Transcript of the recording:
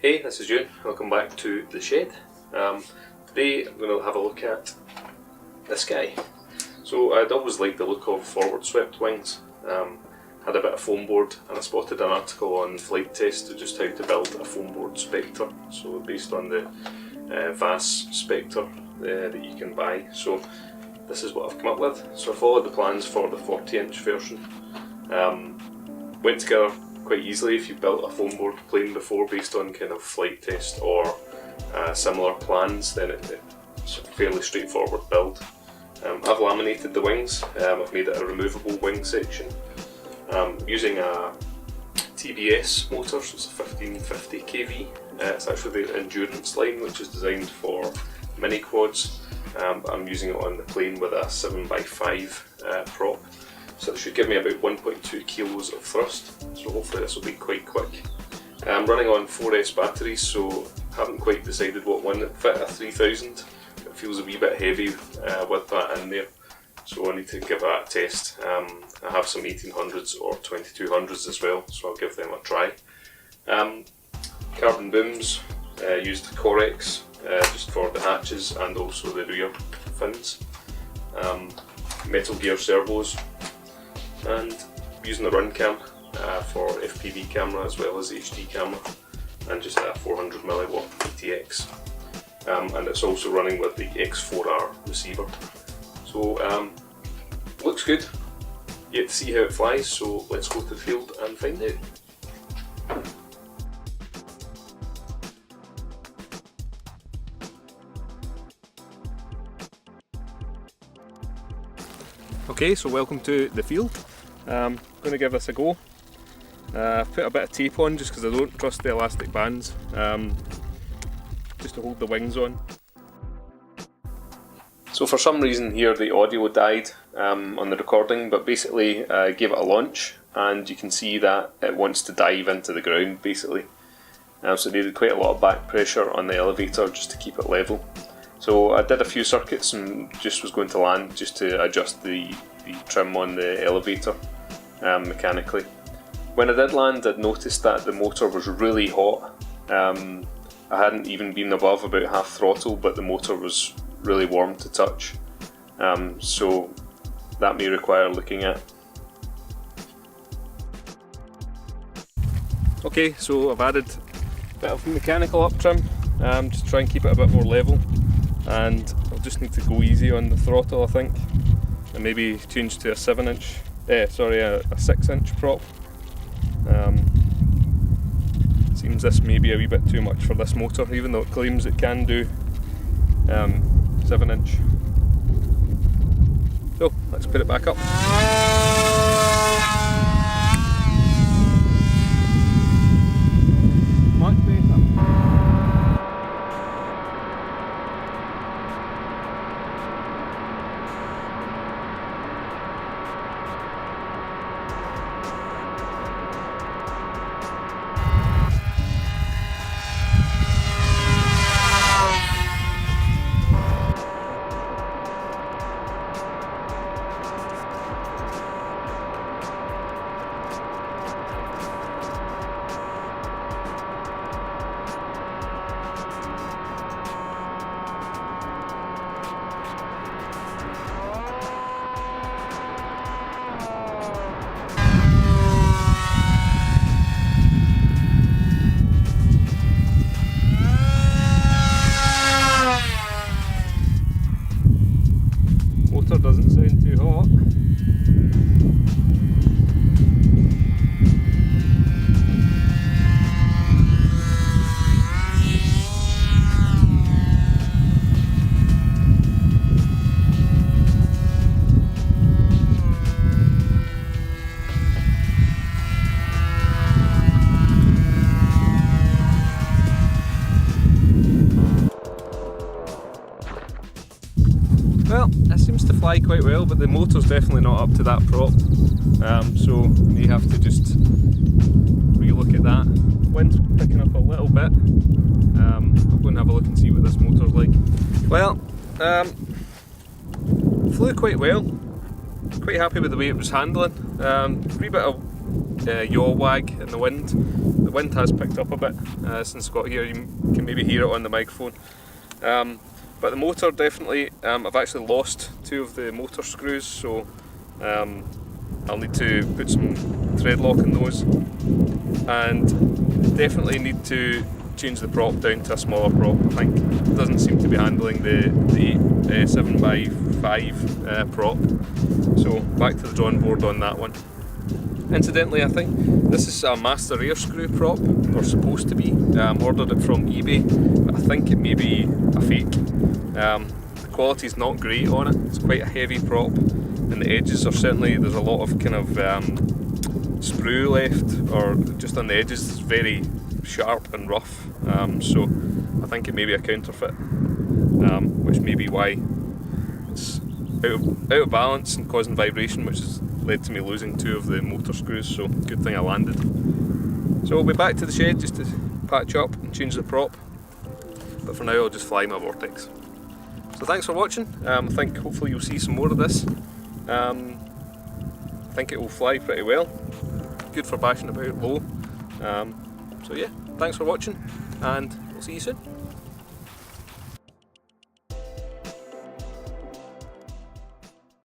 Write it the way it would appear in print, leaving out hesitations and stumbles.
Hey, this is June. Welcome back to the shed. Today I'm going to have a look at this guy. So I'd always liked the look of forward swept wings. Had a bit of foam board and I spotted an article on Flight Test just how to build a foam board Spectre. So based on the VAS Spectre that you can buy. So this is what I've come up with. So I followed the plans for the 40-inch version. Went together quite easily if you've built a foam board plane before based on kind of Flight Test or similar plans, then it's a fairly straightforward build. I've laminated the wings, I've made it a removable wing section. Using a TBS motor, so it's a 1550 kV. It's actually the endurance line which is designed for mini quads. I'm using it on the plane with a 7x5 prop. So it should give me about 1.2 kilos of thrust, so hopefully this will be quite quick. I'm running on 4S batteries, so haven't quite decided what one that fit a 3000. It feels a wee bit heavy with that in there, so I need to give that a test. I have some 1800s or 2200s as well, so I'll give them a try. Carbon booms, used Corex just for the hatches and also the rear fins. Metal gear servos. And using the run cam for FPV camera as well as HD camera, and just a 400mW ATX, and it's also running with the X4R receiver. So looks good, yet to see how it flies, so let's go to the field and find out. Okay, so welcome to the field. I'm going to give this a go. I've put a bit of tape on just because I don't trust the elastic bands, just to hold the wings on. So for some reason here the audio died on the recording, but basically I gave it a launch and you can see that it wants to dive into the ground basically. So it needed quite a lot of back pressure on the elevator just to keep it level. So I did a few circuits and just was going to land just to adjust the trim on the elevator mechanically. When I did land, I'd noticed that the motor was really hot. I hadn't even been above about half throttle, but the motor was really warm to touch. So that may require looking at. Okay, so I've added a bit of mechanical up trim, just to try and keep it a bit more level. And I'll just need to go easy on the throttle, I think, and maybe change to a 6-inch prop. Seems this may be a wee bit too much for this motor, even though it claims it can do 7-inch. So let's put it back up. Much better. Doesn't sound too hot. Well, it seems to fly quite well, but the motor's definitely not up to that prop, so you have to just relook at that. Wind's picking up a little bit. I'll go and have a look and see what this motor's like. Well, flew quite well. Quite happy with the way it was handling. A wee bit of yaw wag in the wind. the wind has picked up a bit since I got here. You can maybe hear it on the microphone. But the motor definitely, I've actually lost 2 of the motor screws, so I'll need to put some thread lock in those, and definitely need to change the prop down to a smaller prop. I think it doesn't seem to be handling the 7x5 prop, so back to the drawing board on that one. Incidentally, I think this is a master air screw prop, or supposed to be. Ordered it from eBay, but I think it may be a fake. The quality's not great on it. It's quite a heavy prop, and the edges are certainly, there's a lot of kind of sprue left, or just on the edges. It's very sharp and rough. So I think it may be a counterfeit, which may be why it's out of balance and causing vibration, which has led to me losing 2 of the motor screws, so good thing I landed. So we'll be back to the shed just to patch up and change the prop, but for now I'll just fly my Vortex. So thanks for watching. I think hopefully you'll see some more of this. I think it will fly pretty well, good for bashing about low. So yeah, thanks for watching, and we'll see you soon.